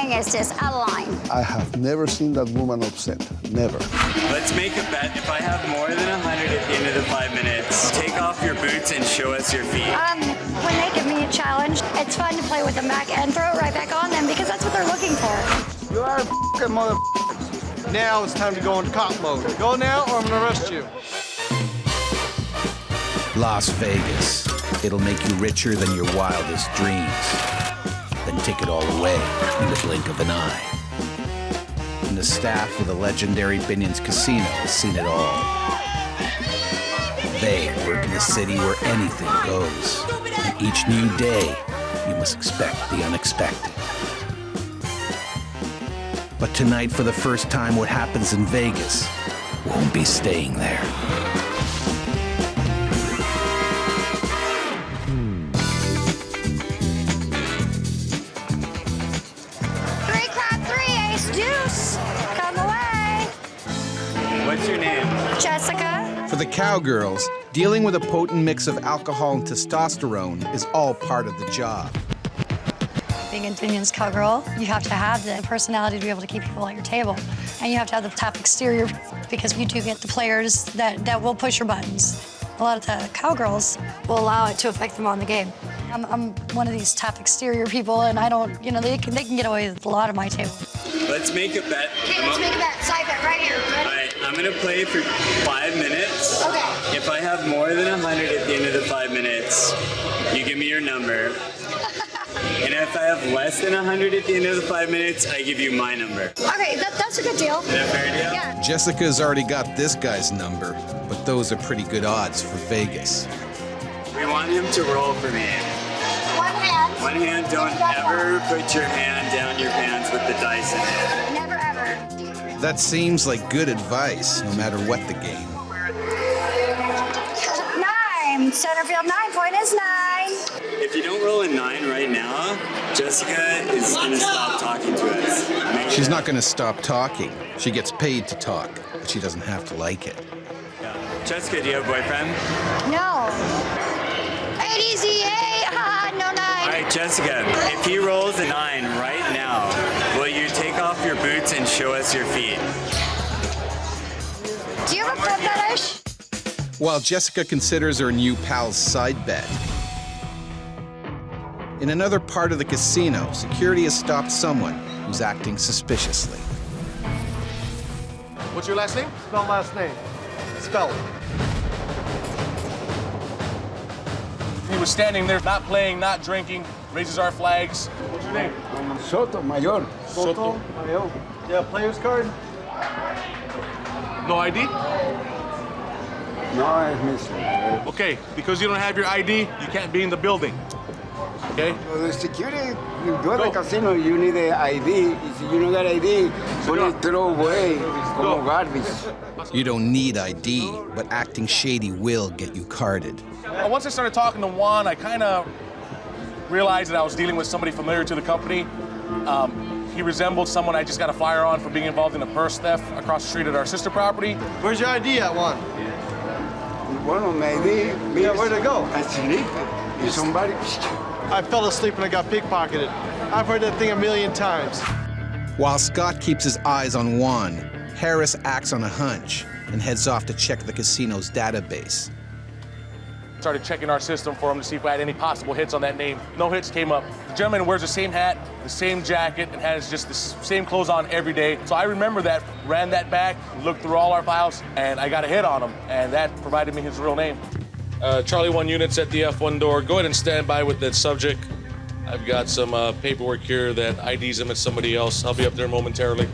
thing is just a line. I have never seen that woman upset. Never. Let's make a bet. If I have more than 100 at the end of the 5 minutes, take off your boots and show us your feet. When they give me a challenge, it's fun to play with them back and throw it right back on them because that's what they're looking for. You are a f***ing mother. Now it's time to go into cop mode. Go now or I'm gonna arrest you. Las Vegas. It'll make you richer than your wildest dreams. Then take it all away in the blink of an eye. And the staff of the legendary Binion's Casino has seen it all. They work in a city where anything goes. And each new day, you must expect the unexpected. But tonight, for the first time, what happens in Vegas won't be staying there. What's your name? Jessica. For the cowgirls, dealing with a potent mix of alcohol and testosterone is all part of the job. Being in Binion's Cowgirl, you have to have the personality to be able to keep people at your table. And you have to have the tough exterior because you do get the players that will push your buttons. A lot of the cowgirls will allow it to affect them on the game. I'm one of these tough exterior people, and I don't, they can get away with a lot of my table. Let's make a bet. Okay, let's make a bet. Side bet right here. Ready? All right, I'm gonna play for 5 minutes. Okay. If I have more than 100 at the end of the 5 minutes, you give me your number. And if I have less than 100 at the end of the 5 minutes, I give you my number. Okay, that's a good deal. Is that a fair deal? Yeah. Jessica's already got this guy's number, but those are pretty good odds for Vegas. We want him to roll for me. One hand. One hand, don't ever put your hand down your pants with the dice in it. Never ever. That seems like good advice, no matter what the game. 9. Center field 9 point is 9. If you don't roll a 9 right now, Jessica is gonna stop talking to us. She's not going to stop talking. She gets paid to talk, but she doesn't have to like it. Jessica, do you have a boyfriend? No. 8 easy, hey, no 9. All right, Jessica, if he rolls a 9 right now, will you take off your boots and show us your feet? Do you have a foot fetish? While Jessica considers her new pal's side bet. In another part of the casino, security has stopped someone who's acting suspiciously. What's your last name? Spell last name. Spell it. He was standing there, not playing, not drinking, raises our flags. What's your name? Sotomayor. Soto. Mayo. Yeah, player's card. No ID? No, es missing. Okay, because you don't have your ID, you can't be in the building. Okay? The security, you go to the casino, you need an ID. If you don't got ID, put it throw away. It's como garbage. You don't need ID, but acting shady will get you carded. Once I started talking to Juan, I kind of realized that I was dealing with somebody familiar to the company. He resembled someone I just got a flyer on for being involved in a purse theft across the street at our sister property. Where's your ID at, Juan? Bueno, maybe. Yeah, where'd it go? I sleep. If somebody. I fell asleep and I got pickpocketed. I've heard that thing a million times. While Scott keeps his eyes on Juan, Harris acts on a hunch and heads off to check the casino's database. Started checking our system for him to see if we had any possible hits on that name. No hits came up. The gentleman wears the same hat, the same jacket, and has just the same clothes on every day. So I remember that, ran that back, looked through all our files, and I got a hit on him, and that provided me his real name. Charlie 1 units at the F1 door. Go ahead and stand by with that subject. I've got some paperwork here that IDs him as somebody else. I'll be up there momentarily.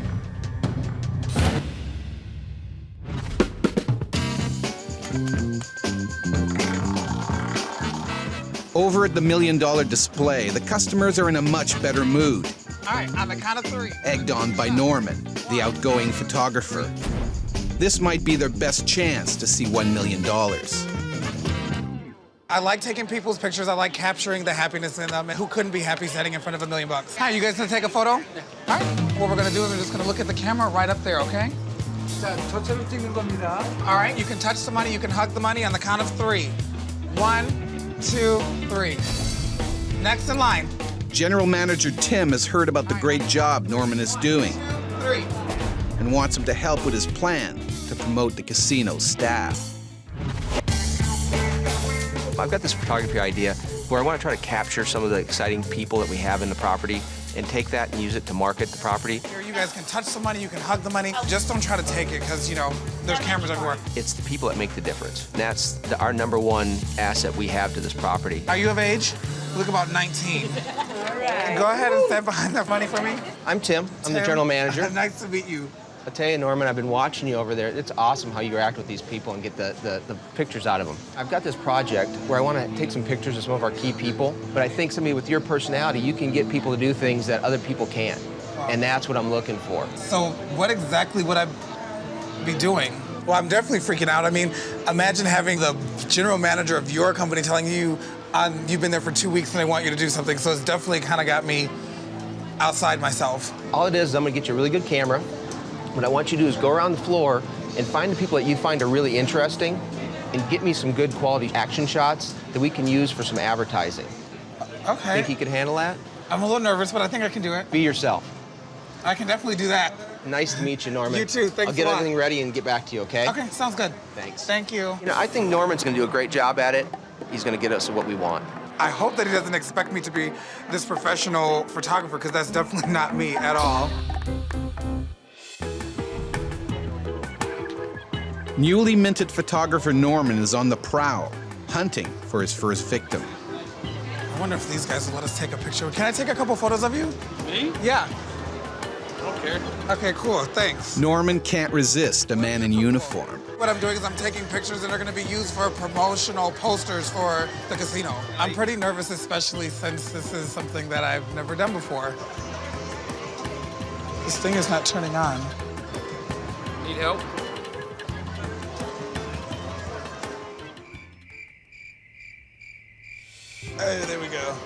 Over at the $1 million display, the customers are in a much better mood. All right, on the count of 3. Egged on by Norman, the outgoing photographer. This might be their best chance to see $1 million. I like taking people's pictures. I like capturing the happiness in them. Who couldn't be happy standing in front of $1 million? Hi, you guys gonna take a photo? Yeah. All right. What we're gonna do is we're just gonna look at the camera right up there, okay? All right, you can touch the money, you can hug the money on the count of 3. 1, 2, 3. Next in line. General Manager Tim has heard about the great job Norman is doing and wants him to help with his plan to promote the casino's staff. I've got this photography idea where I want to try to capture some of the exciting people that we have in the property and take that and use it to market the property. Here, you guys can touch the money, you can hug the money. Just don't try to take it, because, you know, there's cameras everywhere. It's the people that make the difference. And that's our #1 asset we have to this property. Are you of age? You look about 19. All right. Go ahead and stand behind that money for me. I'm Tim. I'm the general manager. Nice to meet you. I'll tell you, Norman, I've been watching you over there. It's awesome how you interact with these people and get the pictures out of them. I've got this project where I want to take some pictures of some of our key people, but I think somebody with your personality, you can get people to do things that other people can't. And that's what I'm looking for. So what exactly would I be doing? Well, I'm definitely freaking out. I mean, imagine having the general manager of your company telling you you've been there for 2 weeks and they want you to do something. So it's definitely kind of got me outside myself. All it is I'm going to get you a really good camera. What I want you to do is go around the floor and find the people that you find are really interesting and get me some good quality action shots that we can use for some advertising. Okay. Think you could handle that? I'm a little nervous, but I think I can do it. Be yourself. I can definitely do that. Nice to meet you, Norman. You too. Thanks I'll get a lot. everything ready and get back to you, okay? Okay, sounds good. Thanks. Thank you. You know, I think Norman's going to do a great job at it. He's going to get us what we want. I hope that he doesn't expect me to be this professional photographer, because that's definitely not me at all. Newly minted photographer Norman is on the prowl, hunting for his first victim. I wonder if these guys will let us take a picture. Can I take a couple photos of you? Me? Yeah. I don't care. Okay, cool, thanks. Norman can't resist a man in uniform. What I'm doing is I'm taking pictures and they're gonna be used for promotional posters for the casino. I'm pretty nervous, especially since this is something that I've never done before. This thing is not turning on. Need help? Hey, there we go.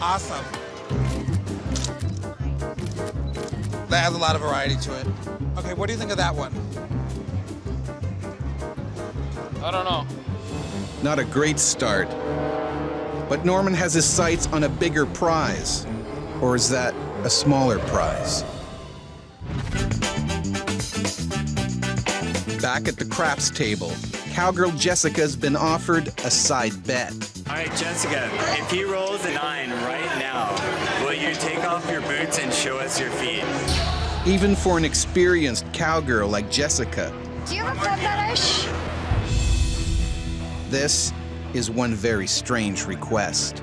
Awesome. That has a lot of variety to it. Okay, what do you think of that one? I don't know. Not a great start. But Norman has his sights on a bigger prize. Or is that a smaller prize? Back at the craps table, cowgirl Jessica's been offered a side bet. All right, Jessica, if he rolls a 9 right now, will you take off your boots and show us your feet? Even for an experienced cowgirl like Jessica, Do you have a foot fetish? this is one very strange request.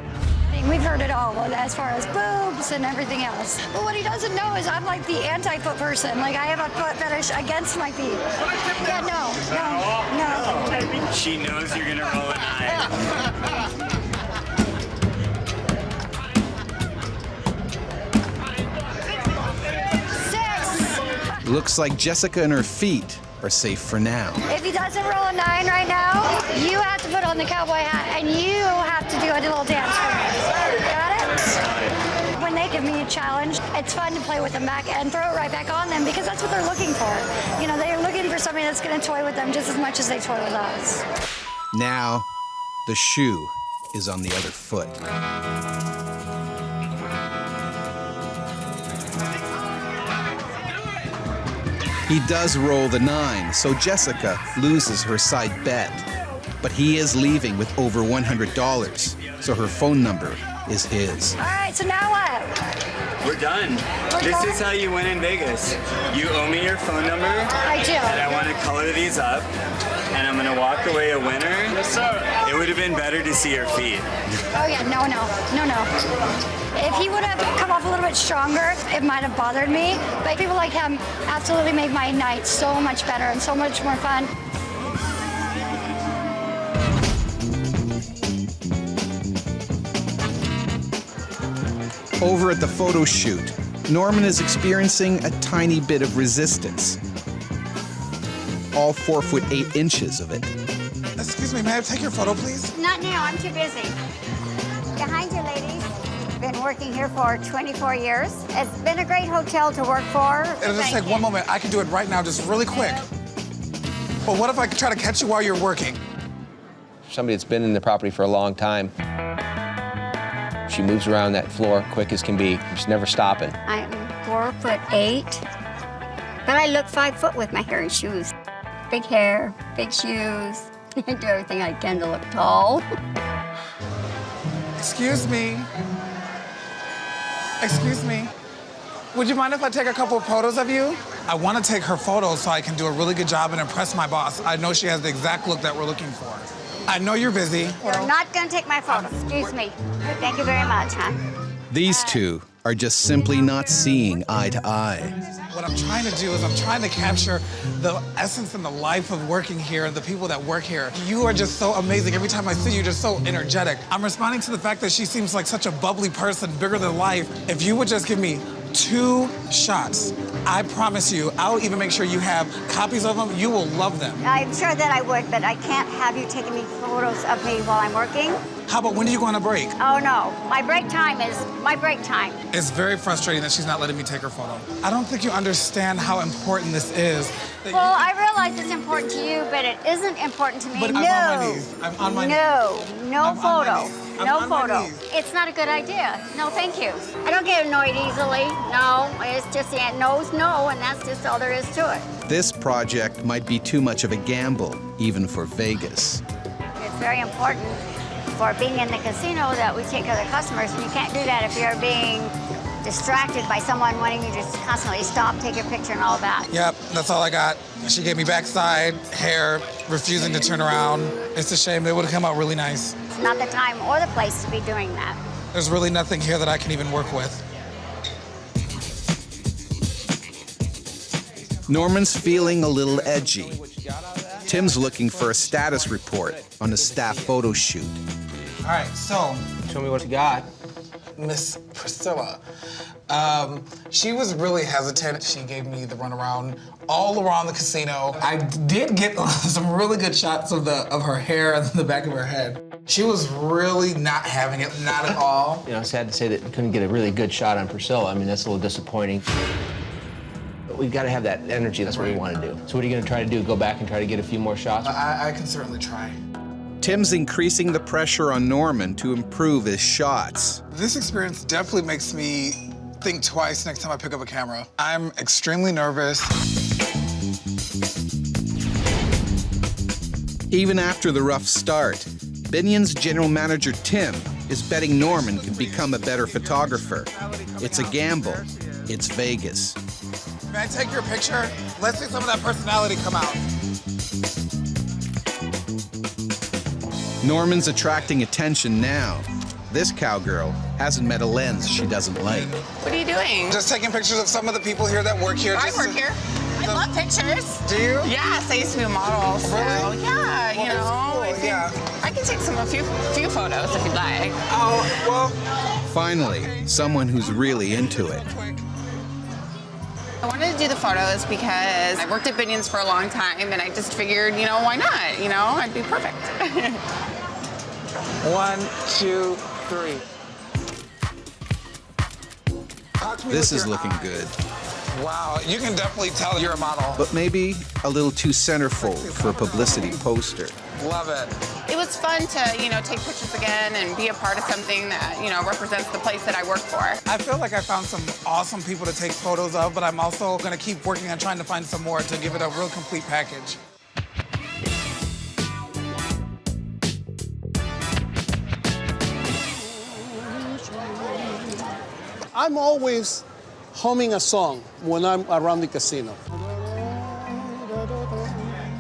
We've heard it all, as far as boobs and everything else. But what he doesn't know is I'm like the anti-foot person. Like, I have a foot fetish against my feet. Yeah, no. She knows you're gonna roll a 9. 6. Looks like Jessica and her feet are safe for now. If he doesn't roll a 9 right now, you have to put on the cowboy hat and you have to do a little dance for me. Got it? When they give me a challenge, it's fun to play with them back and throw it right back on them, because that's what they're looking for. You know, they're looking for somebody that's going to toy with them just as much as they toy with us. Now, the shoe is on the other foot. He does roll the 9, so Jessica loses her side bet. But he is leaving with over $100, so her phone number is his. All right, so now what? We're done. This is how you win in Vegas. You owe me your phone number. I do. And I want to color these up, and I'm gonna walk away a winner. Yes, sir. It would have been better to see your feet. Oh yeah, no. If he would have come off a little bit stronger, it might have bothered me. But people like him absolutely made my night so much better and so much more fun. Over at the photo shoot, Norman is experiencing a tiny bit of resistance. All 4'8" of it. Excuse me, may I take your photo, please? Not now, I'm too busy. Behind you, ladies. Been working here for 24 years. It's been a great hotel to work for. It'll just take one moment. I can do it right now, just really quick. But what if I try to catch you while you're working? Somebody that's been in the property for a long time. She moves around that floor quick as can be. She's never stopping. I'm 4'8", but I look 5 foot with my hair and shoes. Big hair, big shoes. I do everything I can to look tall. Excuse me. Excuse me. Would you mind if I take a couple of photos of you? I want to take her photos so I can do a really good job and impress my boss. I know she has the exact look that we're looking for. I know you're busy. You're not gonna take my photos. Excuse me. Thank you very much, huh? These two are just simply not seeing eye to eye. What I'm trying to do is I'm trying to capture the essence and the life of working here and the people that work here. You are just so amazing. Every time I see you, you're just so energetic. I'm responding to the fact that she seems like such a bubbly person, bigger than life. If you would just give me 2 shots, I promise you, I'll even make sure you have copies of them. You will love them. I'm sure that I would, but I can't have you taking me photos of me while I'm working. How about when do you go on a break? Oh, no. My break time is my break time. It's very frustrating that she's not letting me take her photo. I don't think you understand how important this is. Well, I realize it's important to you, but it isn't important to me. But no. I'm on my knees. I'm on my knees. No I'm photo. on my knees. I'm No on my photo. knees. It's not a good idea. No, thank you. I don't get annoyed easily. No, it's just the no's no, and that's just all there is to it. This project might be too much of a gamble, even for Vegas. It's very important for being in the casino that we take care of the customers, and you can't do that if you're being distracted by someone wanting you to just constantly stop, take your picture, and all that. Yep, that's all I got. She gave me backside, hair, refusing to turn around. It's a shame. It would have come out really nice. It's not the time or the place to be doing that. There's really nothing here that I can even work with. Norman's feeling a little edgy. Tim's looking for a status report on a staff photo shoot. All right, so Show me what you got. Miss Priscilla. She was really hesitant. She gave me the runaround all around the casino. I did get some really good shots of her hair and the back of her head. She was really not having it, not at all. You know, sad to say that we couldn't get a really good shot on Priscilla. I mean, that's a little disappointing. But we've got to have that energy. That's what we want to do. So what are you going to try to do? Go back and try to get a few more shots? I can certainly try. Tim's increasing the pressure on Norman to improve his shots. This experience definitely makes me think twice next time I pick up a camera. I'm extremely nervous. Even after the rough start, Binion's general manager Tim is betting Norman can become a better photographer. It's a gamble. It's Vegas. May I take your picture? Let's see some of that personality come out. Norman's attracting attention now. This cowgirl hasn't met a lens she doesn't like. What are you doing? Just taking pictures of some of the people here that work here. I work here. I love pictures. Do you? Yes, I used to be a model. So, Really? yeah, Well, you know. that's cool, yeah. I can take a few photos if you'd like. Oh, well. Finally, someone who's really into it. I wanted to do the photos because I worked at Binion's for a long time, and I just figured, you know, why not? You know, I'd be perfect. 1, 2, 3. This is looking good, Wow, you can definitely tell you're a model. but maybe a little too centerfold for a publicity poster. Love it. It was fun to, you know, take pictures again and be a part of something that, you know, represents the place that I work for. I feel like I found some awesome people to take photos of, but I'm also gonna keep working on trying to find some more to give it a real complete package. I'm always humming a song when I'm around the casino.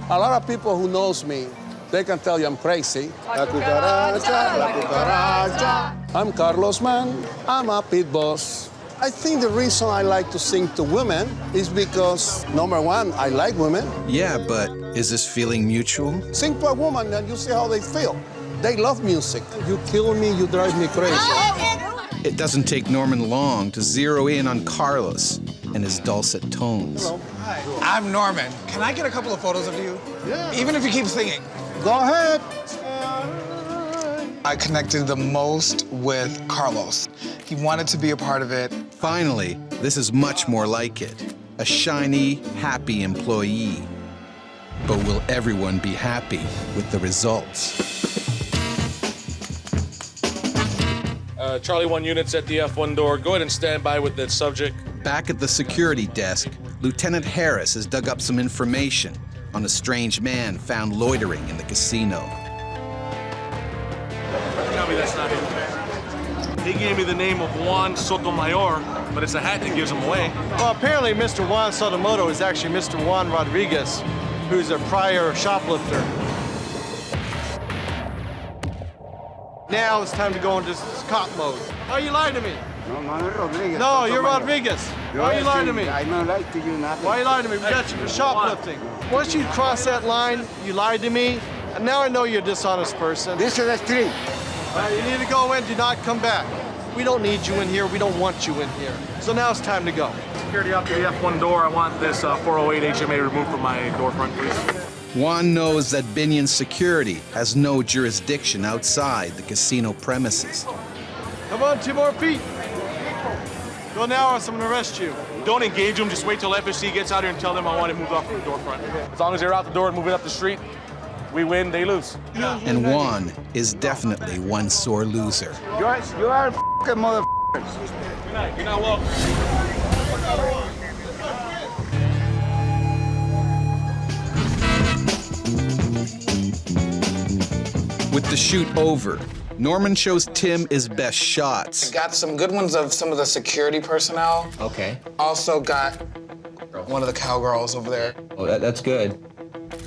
A lot of people who knows me, they can tell you I'm crazy. La cucaracha, la cucaracha. I'm Carlos Man, I'm a pit boss. I think the reason I like to sing to women is because, number one, I like women. Yeah, but is this feeling mutual? Sing to a woman and you see how they feel. They love music. You kill me, you drive me crazy. It doesn't take Norman long to zero in on Carlos and his dulcet tones. Hello. Hi, I'm Norman. Can I get a couple of photos of you? Yeah. Even if you keep singing. Go ahead. I connected the most with Carlos. He wanted to be a part of it. Finally, this is much more like it. A shiny, happy employee. But will everyone be happy with the results? Charlie 1 units at the F1 door. Go ahead and stand by with the subject. Back at the security desk, Lieutenant Harris has dug up some information on a strange man found loitering in the casino. Tell me that's not him. He gave me the name of Juan Sotomayor, but it's a hat that gives him away. Well, apparently Mr. Juan Sotomoto is actually Mr. Juan Rodriguez, who's a prior shoplifter. Now it's time to go into cop mode. Why are you lying to me? No, Manuel Rodriguez. No, you're Rodriguez. Why are you lying to me? I don't lie to you nothing. Why are you lying to me? We got you for shoplifting. Once you cross that line, you lied to me, and now I know you're a dishonest person. This is the street. You need to go in, do not come back. We don't need you in here, we don't want you in here. So now it's time to go. Security out to the F1 door. I want this 408 HMA removed from my door front, please. Juan knows that Binion's security has no jurisdiction outside the casino premises. Come on, 2 more feet. Go now or I'm gonna arrest you. Don't engage them. Just wait till FSC gets out here and tell them I want it moved off from the door front. As long as they're out the door and moving up the street, we win, they lose. And Juan is definitely one sore loser. You are f***ing motherfuckers. You're not welcome. With the shoot over, Norman shows Tim his best shots. Got some good ones of some of the security personnel. Okay. Also got one of the cowgirls over there. Oh, that's good.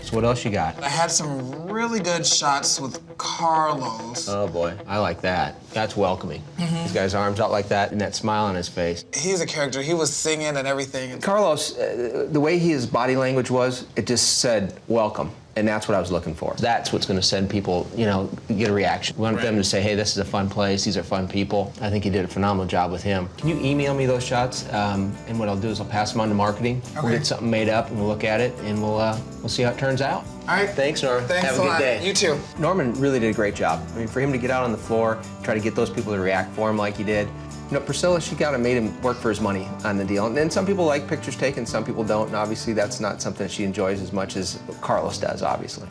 So what else you got? I had some really good shots with Carlos. Oh boy, I like that. That's welcoming. This guy's arms out like that and that smile on his face. He's a character. He was singing and everything. Carlos, the way his body language was, it just said welcome. And that's what I was looking for. That's what's going to send people, you know, get a reaction. We want them to say, hey, this is a fun place, these are fun people. I think he did a phenomenal job with him. Can you email me those shots? And what I'll do is I'll pass them on to marketing. Okay. We'll get something made up and we'll look at it and we'll see how it turns out. All right. Thanks, Norman. Thanks Have a good day. You too. Norman really did a great job. I mean, for him to get out on the floor, try to get those people to react for him like he did. You know, Priscilla, she got him, made him work for his money on the deal. And then some people like pictures taken, some people don't. And obviously that's not something she enjoys as much as Carlos does, obviously.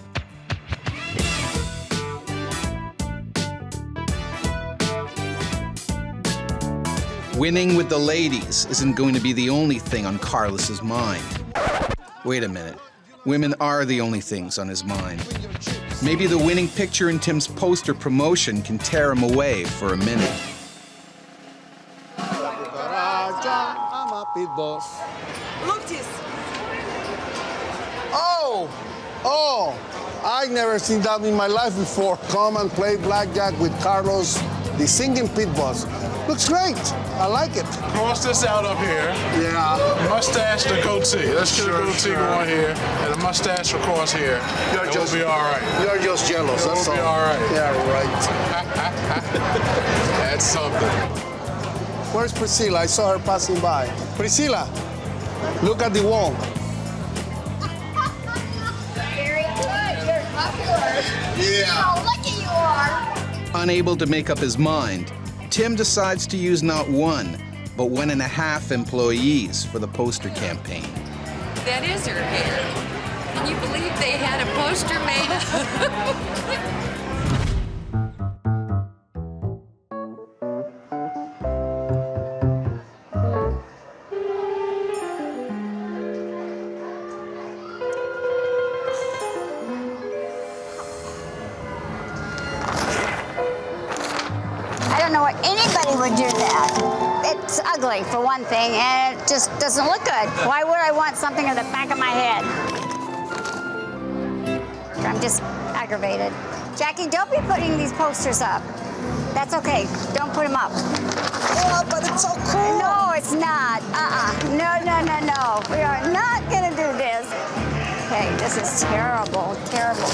Winning with the ladies isn't going to be the only thing on Carlos's mind. Wait a minute. Women are the only things on his mind. Maybe the winning picture in Tim's poster promotion can tear him away for a minute. I'm a pit boss. Look this. Oh, I never seen that in my life before. Come and play blackjack with Carlos, the singing pit boss. Looks great. I like it. Cross this out up here. Yeah. Mustache to goatee. Let's get a goatee going here, and a mustache across here. We'll be all right. You're just jealous, that's all. We'll be all right. Yeah, right. That's something. Where's Priscilla? I saw her passing by. Priscilla, look at the wall. Very good. You're popular. Yeah. How lucky you are. Unable to make up his mind, Tim decides to use not 1, but 1.5 employees for the poster campaign. That is her hair. Can you believe they had a poster made? I don't know why anybody would do that. It's ugly, for one thing, and it just doesn't look good. Why would I want something in the back of my head? I'm just aggravated. Jackie, don't be putting these posters up. That's okay. Don't put them up. Oh, but it's so cool. No, it's not. No. We are not going to do this. Okay, this is terrible. Terrible.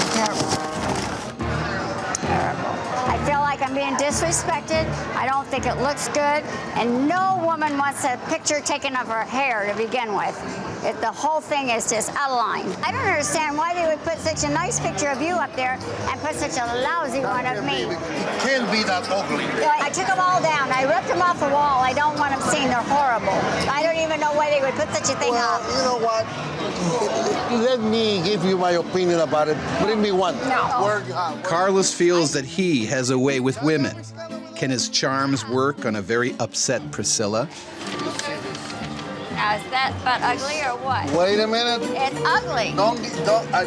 I feel like I'm being disrespected. I don't think it looks good. And no woman wants a picture taken of her hair to begin with. The whole thing is just out of line. I don't understand why they would put such a nice picture of you up there and put such a lousy one of me. It can't be that ugly. I took them all down. I ripped them off off the wall. I don't want them seen. They're horrible. I don't even know why they would put such a thing up. You know what? Let me give you my opinion about it. Bring me one. No. Carlos feels that he has a way with women. Can his charms work on a very upset Priscilla? Now, is that butt ugly or what? Wait a minute. It's ugly. Don't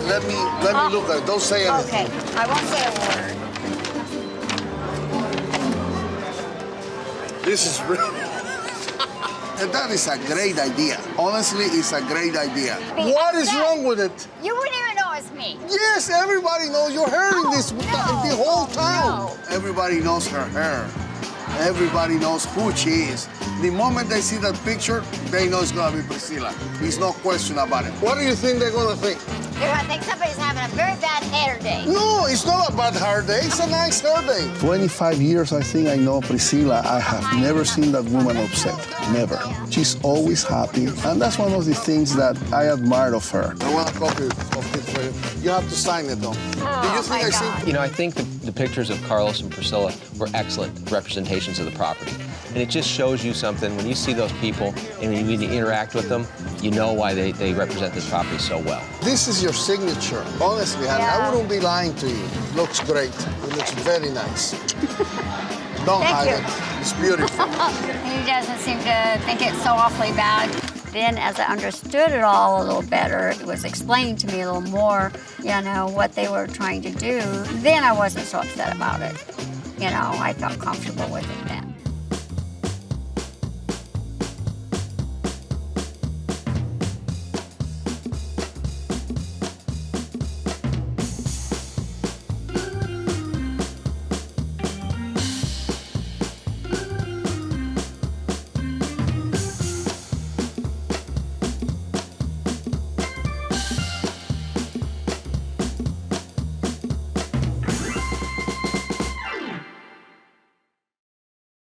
let me look at it. Don't say anything. Okay, I won't say a word. This is really... And that is a great idea. Honestly, it's a great idea. What is wrong with it? You wouldn't even know it's me. Yes, everybody knows your hair in this, the whole town. No. Everybody knows her hair. Everybody knows who she is. The moment they see that picture, they know it's gonna be Priscilla. There's no question about it. What do you think they're gonna think? They're gonna think somebody's having a very bad hair day. No, it's not a bad hair day. It's a nice hair day. 25 years, I think I know Priscilla. I have never seen that woman upset. Never. She's always happy. And that's one of the things that I admire of her. I want a copy of it for you. You have to sign it, though. Oh, Do you think I see? You know, I think the pictures of Carlos and Priscilla were excellent representations of the property. And it just shows you something. When you see those people and when you interact with them, you know why they represent this property so well. This is your signature. Honestly, honey, I wouldn't be lying to you. It looks great. It looks very nice. Don't hide it. It's beautiful. He doesn't seem to think it's so awfully bad. Then, as I understood it all a little better, it was explained to me a little more, you know, what they were trying to do. Then I wasn't so upset about it. You know, I felt comfortable with it.